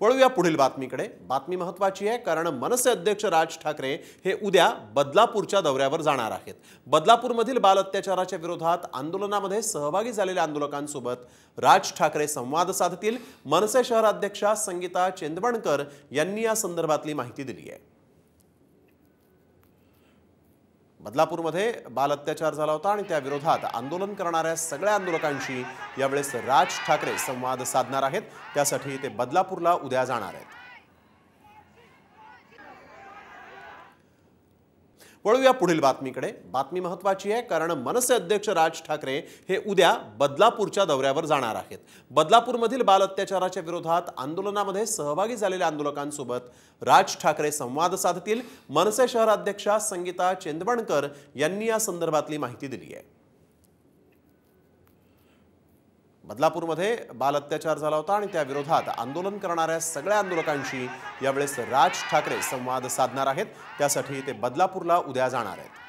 वळूया पुढील बातमीकडे। बातमी महत्त्वाची आहे कारण मनसे अध्यक्ष राज ठाकरे हे उद्या बदलापूरच्या दौऱ्यावर जाणार आहेत। बदलापूरमधील बाल अत्याचाराच्या विरोधात आंदोलनामध्ये सहभागी झालेल्या आंदोलकांसोबत राज ठाकरे संवाद साधतील। मनसे शहराध्यक्षा संगीता चेंदवणकर यांनी या संदर्भातली माहिती दिली आहे। बदलापूरमध्ये बाल अत्याचार झाला होता आणि त्या विरोधात आंदोलन करणाऱ्या सगळ्या आंदोलकांशी यावेळेस राज ठाकरे संवाद साधणार आहेत। त्यासाठी ते बदलापूरला उद्या जाणार आहेत। वळूया पुढील बातमीकडे। बातमी महत्त्वाची आहे कारण मनसे अध्यक्ष राज ठाकरे हे उद्या बदलापूरच्या दौऱ्यावर जाणार आहेत। बदलापूरमधील बाल अत्याचाराच्या विरोधात आंदोलनामध्ये सहभागी झालेल्या आंदोलकांसोबत राज ठाकरे संवाद साधतील। मनसे शहराध्यक्षा संगीता चेंदवणकर यांनी या संदर्भातली माहिती दिली आहे। बदलापूरमध्ये बाल अत्याचार झाला होता आणि त्या विरोधात आंदोलन करणाऱ्या सगळ्या आंदोलकांशी यावेळेस राज ठाकरे संवाद साधणार आहेत। त्यासाठी ते बदलापूरला उद्या जाणार आहेत।